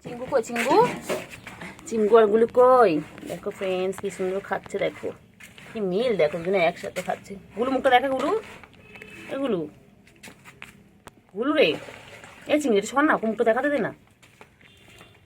চিঙ্গু কই চিঙ্গু? চিঙ্গু আর গুলু কই? দেখো ফ্রেন্ডস কি সুন্দর খাচ্ছে, দেখো কি মিল, দেখো দুজনে একসাথে খাচ্ছে। গুলু মুখটা দেখা, গুলু এগুলো গুলু রে, এই চিংড়িটা শোন না, মুখটা দেখাতে দে না।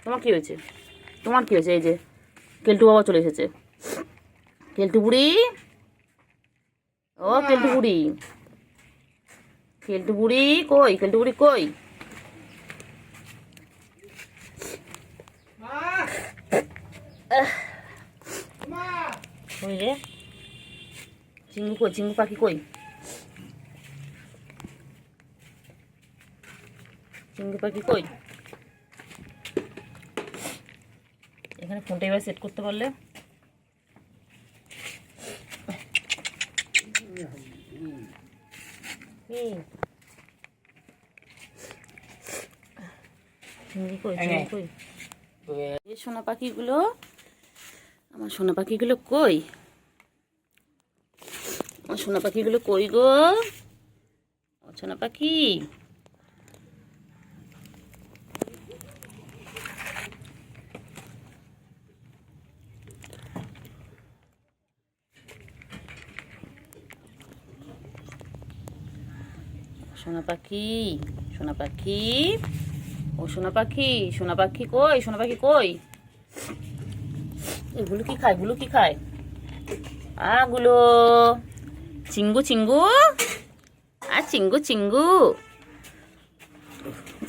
তোমার কি হয়েছে? তোমার কি হয়েছে? এই যে কেলটু বাবা চলে এসেছে। কেলটু বুড়ি, ও কেলটু বুড়ি, কেলটু বুড়ি কই? কেলটু বুড়ি কই? ওই রে চিঙ্গু কই? চিঙ্গু পাখি কই? চিঙ্গু পাখি কই? এখানে ফোনটা এবার সেট করতে পারলে। চিংড়ি কই? চিংড়ি কই? এই সোনা পাখিগুলো, আমার সোনা পাখিগুলো কই? আমার সোনা পাখিগুলো কই গো? আমার সোনা পাখি সোনা পাখি, সোনা পাখি, ও সোনা পাখি, সোনা পাখি কই? সোনা পাখি কই? এগুলো কি খায়? গুলো কি খায়? গুলো চিঙ্গু, চিঙ্গু আর চিঙ্গু, চিঙ্গু,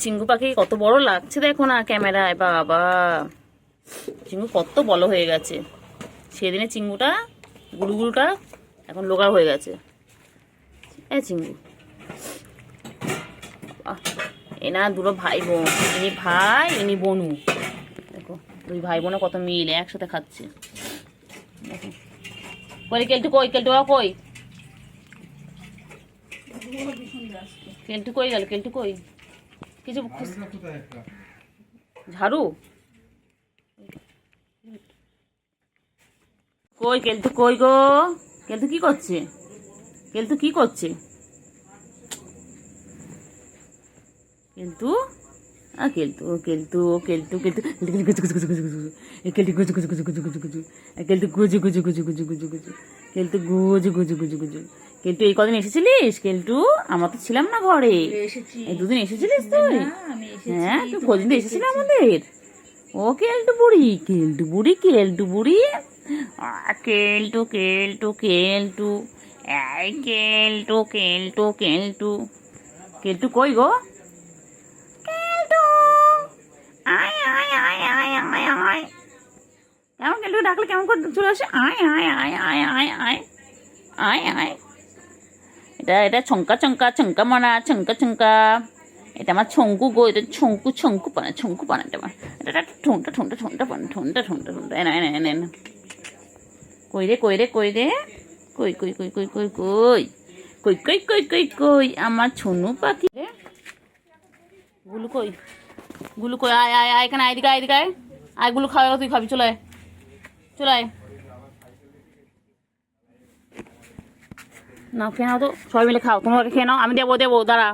চিঙ্গু পাখি কত বড় লাগছে দেখো না ক্যামেরায়। বাবা চিঙ্গু কত বড় হয়ে গেছে। সেদিনে চিঙ্গুটা, গুলুগুলুটা এখন লোকার হয়ে গেছে। চিঙ্গু এনা দুটো ভাই বোন, ইনি ভাই ইনি বোনু। দেখো দুই ভাই বোনে কত মিল, একসাথে খাচ্ছে। দেখো কই কেলটু কই? কেলটু বাবা কই? কেলটু কই গেল? কেলটু কই? কিছু ঝাড়ু কই? কেলটু কই গো? কেলটু কি করছে? কেলটু কি করছে? কেলটু কেলটু কেলটু কেলটু কেলটু কেলটু গুজু গুজু গুজু গুজু গুজু গুজু, কেলটু গুজু গুজু গুজু গুজু গুজু গুজু, কেলটু গুজু গুজু গুজু গুজু। কেলটু এই কদিন এসেছিলিস? কেলটু আমরা তো ছিলাম না ঘরে, এই দুদিন এসেছিলিস তুই? হ্যাঁ তুই কদিন তো এসেছিলি আমাদের। ও কেলটু বুড়ি, কেলটু বুড়ি, কেলটু বুড়ি, কেলটু কেলটু কেলটু, এই কেলটু কেলটু কেলটু। কেলটু কই গো? আয় আয় আয় আয় আয় আয়, কেমন কেলটু ডাকলে কেমন করে চলে আসে? আয় আয় আয় আয় আয় আয় আয় আয়। এটা এটা ছঙ্কা ছঙ্কা ছঙ্কা মানা, ছঙ্কা ছঙ্কা। এটা আমার ছঙ্কু গো, এটা ছঙ্কু ছঙ্কু পানা, ছঙ্কু পানা। এটা আমার এটা ঠোঁটা ঠোঁটা ঠোঁটা পানা, ঠোঁটা ঠোঁটা ঠোঁটা। এনা এনা এনা এনা। কই রে কই রে কই রে? কই কই কই কই কই কই কই কই কই কই কই আমার ছনু পাখি রে? গুলু কই? গুলু কই? আয় আয় আয়, এখানে আয়, এদিকে আয়, এদিকে আয়। আয় গুলু খাওয়া, তুই খাবি, চলে আয়, চলে আয়। না খেয়ে নাও তো, সবাই মিলে খাও। তোমাকে খেয়ে নাও, আমি দেবো দেবো, দাঁড়া।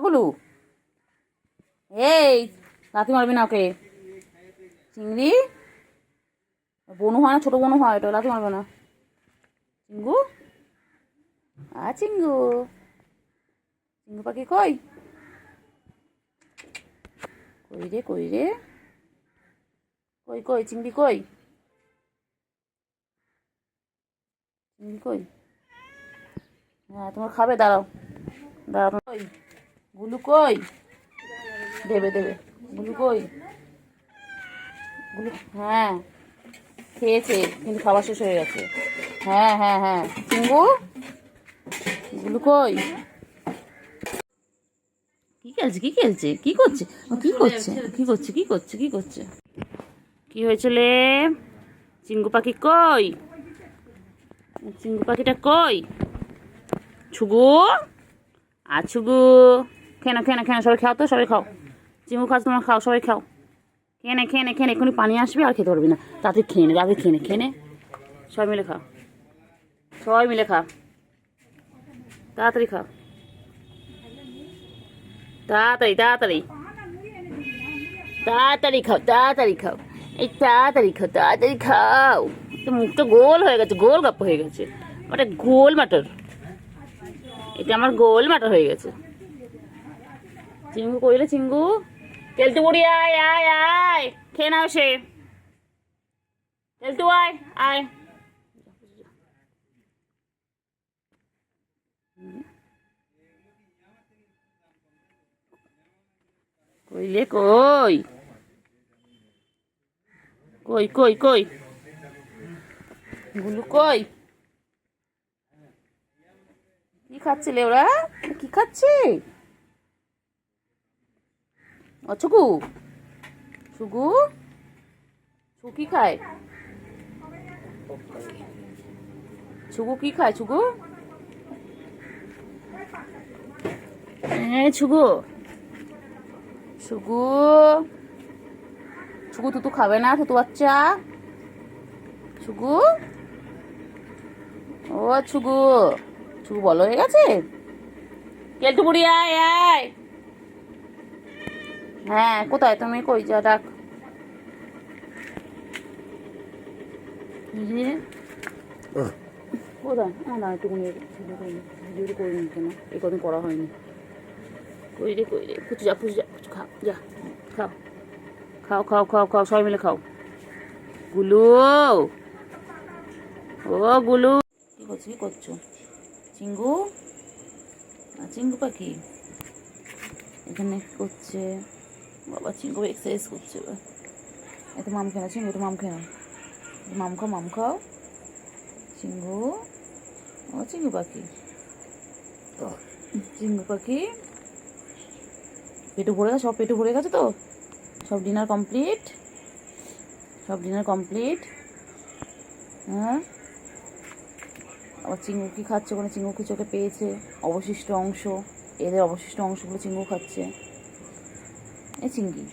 গুলু এই লাথি মারবি না ওকে। চিংড়ি বনু হয় না, ছোট বনু হয়, এটা লাথি মারবে না। চিঙ্গু চিঙ্গু, চিঙ্গু পাখি কই? কই রে কই রে? কই কই চিংড়ি কই? চিংড়ি কই? হ্যাঁ তোমার খাবে, দাঁড়াও দাঁড়াও। কই গুলু কই? দেবে দেবে। গুলু কই? গুলু হ্যাঁ খেয়েছে কিন্তু খাওয়া শেষ হয়ে গেছে। হ্যাঁ হ্যাঁ হ্যাঁ। চিঙ্গু গুলু কই? কি খেলছে? কি খেলছে? কি করছে? কি করছে? কি করছে? কি করছে? কি করছে? কি হয়েছিল? চিঙ্গু পাখি কই? চিঙ্গু পাখিটা কই? ছুগু ছুগু, খেয়ে খেয়ে খেয়ে, সবাই খাও তো, সবাই খাও। চিঙ্গু খাস তোমার, খাও সবাই খাও। খেয়ে নে খেয়ে নে খেয়ে নে, এক্ষুনি পানি আসবে আর খেতে পারবি না। তাতে খেয়ে নে, তাতে খেয়ে নে, খেয়ে নে, সবাই মিলে খাও। সবাই মিলে খা, তাড়াতাড়ি খা, তাড়াতাড়ি তাড়াতাড়ি তাড়াতাড়ি খাও, তাড়াতাড়ি খাও, এই তাড়াতাড়ি খাও, তাড়াতাড়ি খাও। তো মুখটা গোল হয়ে গেছে, গোল গাপ্পা হয়ে গেছে, ওটা গোল মাটার, এটা আমার গোল মাটার হয়ে গেছে। চিঙ্গু কইলে চিঙ্গু, তেলটু বুড়ি আয় আয় আয়, খেয়ে নাও সে, তেলটু আয় আয়। কইলে কই, কই কই কই, গুলু কই, কি খাচ্ছিলে ওরা, কি খাচ্ছে? ও ছুকু, ছুকু, ছুকু কি খায়, ছুকু কি খায়, ছুকু, ছুকু, ছুকু, ছুকু তুতু খাবে না, তুতু বাচ্চা, ছুকু, ও ছুকু, ছুকু বলো হয়ে গেছে, কেলটু বুড়ি আয় আয়। হ্যাঁ কোথায় তুমি, কই যা ডাক, কোথায় না একটুকুনি ভিডিওটা করে নি কেন, এই কদিন করা হয়নি, কই রে কই রে, ফুচু যা ফুচু যা, ফুচু খাও যা, খাও খাও খাও খাও খাও, সবাই মিলে খাও। গুলু, ও গুলু, কি করছো, কি করছো চিঙ্গু, চিঙ্গু পাখি এখানে কি করছে বাবা, চিঙ্গু এক্সারসাইজ করছে, এত মাম খেয়ে না চিঙ্গু, তো মাম খেয়ে না, মাম খাও, মাম খাও চিঙ্গু, ও চিঙ্গু পাখি, চিঙ্গু পাখি, পেটু ভরে গেছে, সব পেটু ভরে গেছে তো, সব ডিনার কমপ্লিট, সব ডিনার কমপ্লিট। হ্যাঁ আবার চিঙ্গু কি খাচ্ছে ওখানে, চিঙ্গু কি চোখে পেয়েছে অবশিষ্ট অংশ, এদের অবশিষ্ট অংশগুলো চিঙ্গু খাচ্ছে। এই চিঙ্গি,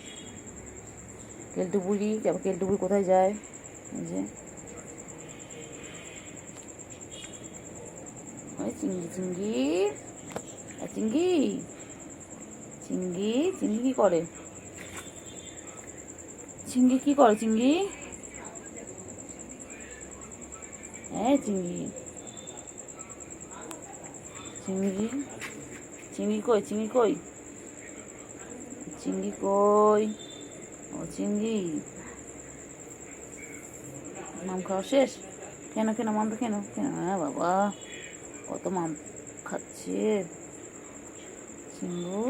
কেলটু বুড়ি, কেলটু বুড়ি কোথায় যায়, এই যে ওই চিঙ্গি, চিঙ্গি, চিঙ্গি, চিঙ্গি, চিঙ্গি কি করে, চিঙ্গি কি করে, চিঙ্গি, হ্যাঁ চিঙ্গি, চিঙ্গি, চিঙ্গি কই, চিঙ্গি কই, চিঙ্গি কই, ও চিঙ্গি, মাম খাওয়া শেষ, কেন কেন মাম তো কেন কেন, হ্যাঁ বাবা কত মাম খাচ্ছে চিঙ্গু,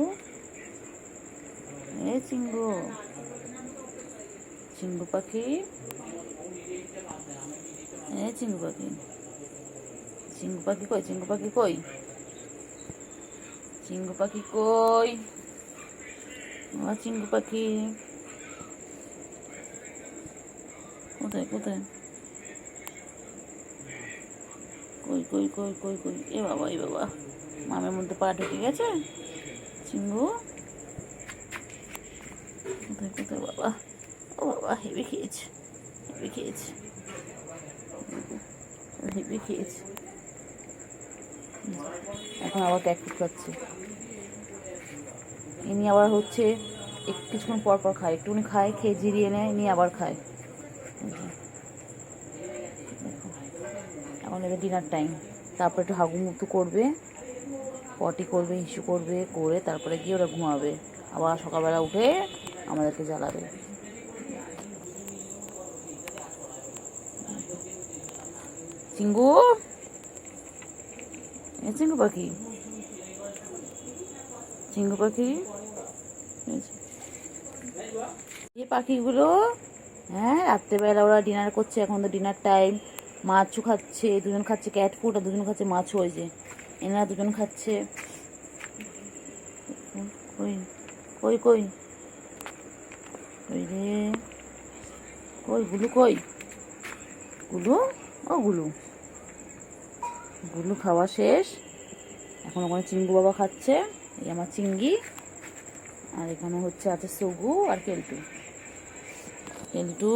এ চিঙ্গু, চিঙ্গু পাখি, এ চিঙ্গু পাখি, চিঙ্গু পাখি কই, চিঙ্গু পাখি কই, চিঙ্গু পাখি কই, ও চিঙ্গু পাখি কোথায় কোথায়, কই কই কই কই কই, এ বাবা এ বাবা, মামের মধ্যে পা ঢুকে গেছে চিঙ্গু, কোথায় কোথায় বাবা, ও বাবা হেভি খেয়েছে, হেভি খেয়েছে, হেভি খেয়েছে, এখন আবার ক্যাট ফুড খাচ্ছে, ইনি আবার হচ্ছে কিছুক্ষণ পর পর খায়, একটুখানি খায়, খেয়ে জিরিয়ে নেয়, নিয়ে আবার খায়। এখন এবার ডিনার টাইম, তারপরে একটু হাগুমুতু করবে, পটি করবে, হিসু করবে, করে তারপরে গিয়ে ওরা ঘুমাবে, আবার সকালবেলা উঠে আমাদেরকে জ্বালাবে। চিঙ্গু, এ চিঙ্গু পাখি, চিঙ্গু পাখি, এই পাখিগুলো, হ্যাঁ রাত্রেবেলা ওরা ডিনার করছে, এখন তো ডিনার টাইম, মাছও খাচ্ছে, দুজন খাচ্ছে ক্যাট ফুড আর দুজন খাচ্ছে মাছও, ওই যে এনারা দুজন খাচ্ছে, কই কই কই কই রে, কই গুলু কই, গুলু, ও গুলু, গুলু খাওয়া শেষ, এখন ওখানে চিঙ্গু বাবা খাচ্ছে, এই আমার চিঙ্গি, আর এখানে হচ্ছে আছে সুগু আর কেলটু, কেলটু,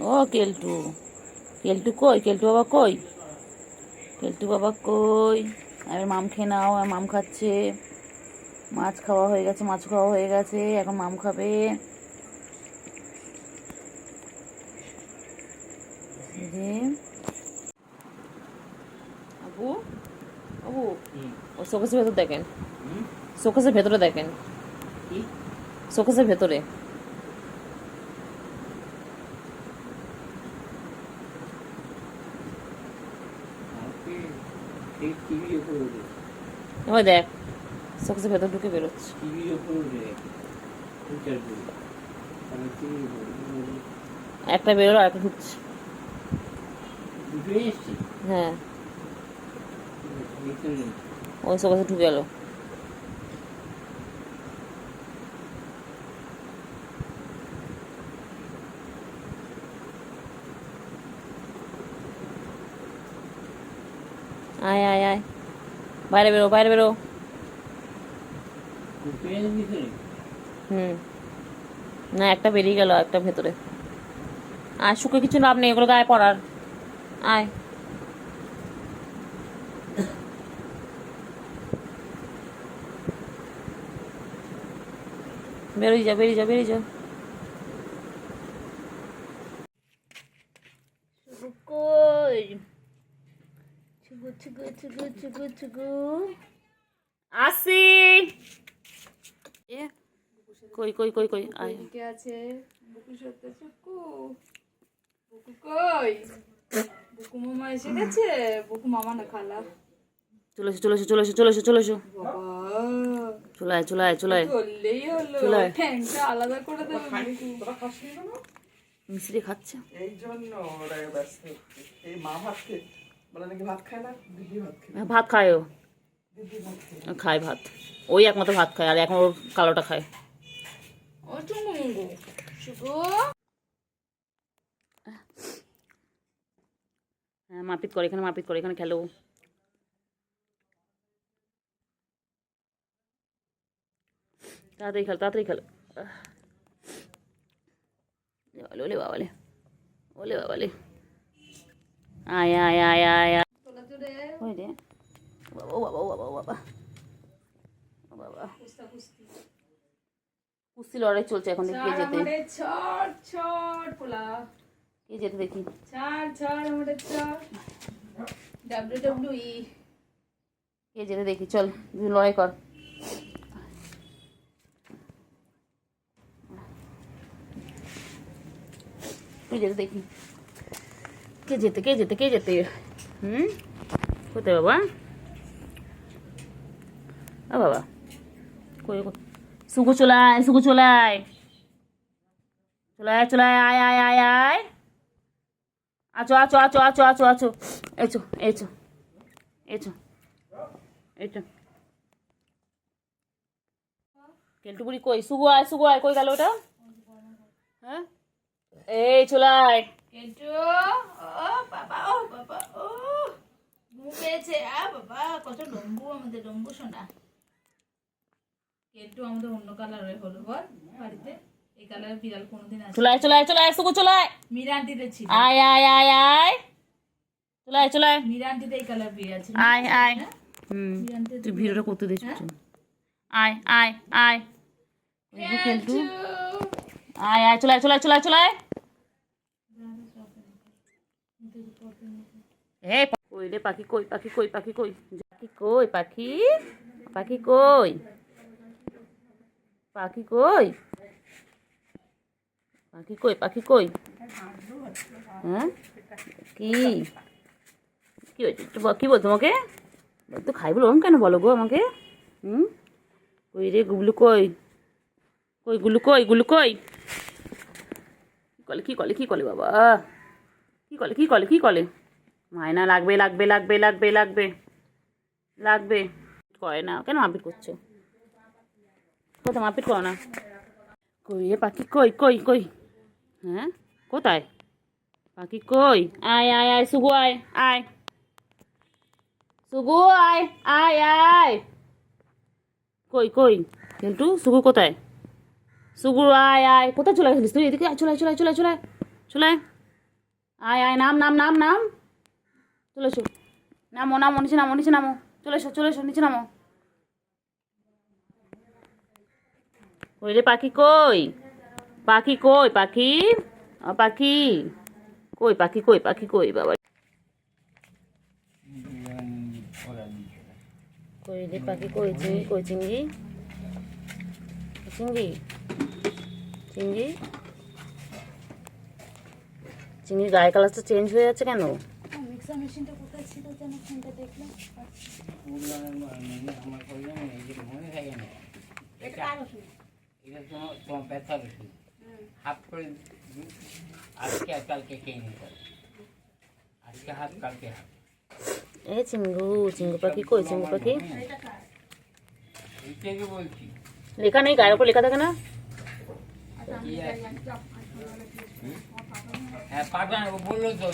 ও কেলটু, কেলটু কই, কেলটু বাবা কই, কেলটু বাবা কই? এবার মাম খেয়ে নাও। আর মাম খাচ্ছে। মাছ খাওয়া হয়ে গেছে, মাছ খাওয়া হয়ে গেছে, এখন মাম খাবে। আবু আবু ও শোকেসের ভেতর দেখেন, শোকেসের ভেতরে দেখেন, শোকেসের ভেতরে। ওই দেখ শোকেসের ভেতর ঢুকে বেরোচ্ছে। একটা বেরোলো আর একটা ঢুকছে। হ্যাঁ ওই শোকেসে ঢুকে গেল। আয় আয় আয়, বাইরে বেরো, বাইরে বেরো। না একটা বেরিয়ে গেল, একটা ভেতরে। আর শুকে কিছু লাভ নেই, এগুলো গায়ে পড়ার। আয় বেরিয়ে যা, বেরিয়ে যা, বেরিয়ে যা। কই ছুগু ছুগু ছুগু ছুগু ছুগু আসি। কই কই কই কই আয়। কে আছে? বুকু সত্যি চুকু। বুকু কই? বুকু মামা এসে গেছে? বুকু মামা না খালা। চলে এসো, চলে এসো, চলে এসো, চলে এসো, চলে এসো। বাবা চলে আয়, চলে আয়, চলে আয়। বললেই হলো, চলে আয়। ঠ্যাংটা আলাদা করে দেবে মিষ্টি খাচ্ছে। এই জন্য ওরা ব্যস্ত। এই মা ভাত খেয়ে বলে নাকি ভাত খায় না, দিদি ভাত খেয়ে। ভাত খায় ও, দিদি ভাত খেয়ে। খায় ভাত। ওই একমাত্র ভাত খায়, আর এখন ওর কালোটা খায়। ও চুঙ্গু মুঙ্গু শুকু। হ্যাঁ মারপিট করে, এখানে মারপিট করে, এখানে খেলো। তাড়াতাড়ি খেলো, তাড়াতাড়ি খেলো। ওলে বাবালে, ওলে বাবালে। আয় আয় আয় আয় আয়। তোলা চুরে ওই রে বাবা, ও বাবা, ও বাবা, ও বাবা, ও বাবা। কুস্তা কুস্তি। কুস্তি লড়াই চলছে এখন, দেখি কে ছাড় যেতে। আমারে ছট ছট পোলা। কে যেতে দেখি। ছাড় ছাড় আমারে ছট। WWE। কে যেতে দেখি, চল তুই লড়াই কর। তুই যেতে দেখি, কে যেতে, কে যেতে, কে যেতে। কোথায় বাবা? ও বাবা কই? সুগু চলায়, সুগু চলায়, চলায় চলায়, আয় আয় আয় আয়। আছো আছো আছো আছো আছো আছো, এছো এছো এছো এছো। কেলটু বুড়ি কই? সুগু আয়, সুগু আয়, কই গেল ওটা? হ্যাঁ এই চলায়। কেন্টু ও বাবা, ও বাবা, ও ঘুম পেয়েছে। বাবা কত লম্বু আমাদের, লম্বু সোনা। কেন্টু আমাদের অন্য কালারের হলো বল বাড়িতে। এই কালারের বিড়াল কোনোদিন আসে? চলায় চলায় চলায়, সুগু চলায়। মীরা আন্টিতে ছিল। আয় আয় আয় আয়, চলায় চলায়। মীরা আন্টিতে এই কালার বিড়াল ছিল। আয় আয়। হ্যাঁ? মীরা আন্টি তুই ভিডিওটা করতে দিস। আয় আয় আয় কেলটু, আয় আয়, চলায় চলায় চলায় চলায়। হে কই রে পাখি, কই পাখি, কই পাখি, কই পাখি, কই পাখি, পাখি কই, পাখি কই, পাখি কই, পাখি কই। হ্যাঁ কি কি হয়েছে? কি বল তোমাকে? তো খাই বলো ওরম কেন বলো গো আমাকে? কই রে গুবলু, কই কই গুলু, কই গুলু, কই কি কলে, কি কলে বাবা, কি কলে, কি কলে, কি কলে? মায়না লাগবে লাগবে লাগবে লাগবে লাগবে লাগবে। করে না কেন? মারপিট করছো কোথায়? মারপিট করো না। কই রে পাখি, কই কই কই? হ্যাঁ কোথায় পাখি কই? আয় আয় আয় সুগু, আয় আয় সুগু, আয় আয় আয়। কই কই কিন্তু সুগু কোথায়? সুগু আয় আয়, কোথায় চলে গেছিলিস তুই? এদিকে আয়, চলে চলে চলে চলে চলে আয় আয়, নাম নাম নাম নাম, চলে এসো। নামো নামো নিচে নামো নিচে নামো, চলে এসো নিচে নামো। ওই রে পাখি কই, পাখি কই, পাখি পাখি কই, পাখি কই, পাখি কই বাবা, কই রে পাখি কই, চিংড়ি কই, চিংড়ি চিংড়ি চিংড়ি চিংড়ির গায়ে কালারটা চেঞ্জ হয়ে যাচ্ছে কেন? মিক্সার মেশিনটা কোথায় ছিল যেন ফোনটা দেখলাম। তোমার ব্যথার ওষুধ হাফ করে আজকে আর কালকে খেয়ে নিতে হবে। আজকে হাফ কালকে হাফ। এ চিঙ্গু, চিঙ্গু পাখি কই, চিঙ্গু পাখি এইটাকে বলছি। লেখা নেই, গায়ের উপর লেখা থাকে না? হ্যাঁ পাঠান বললো তো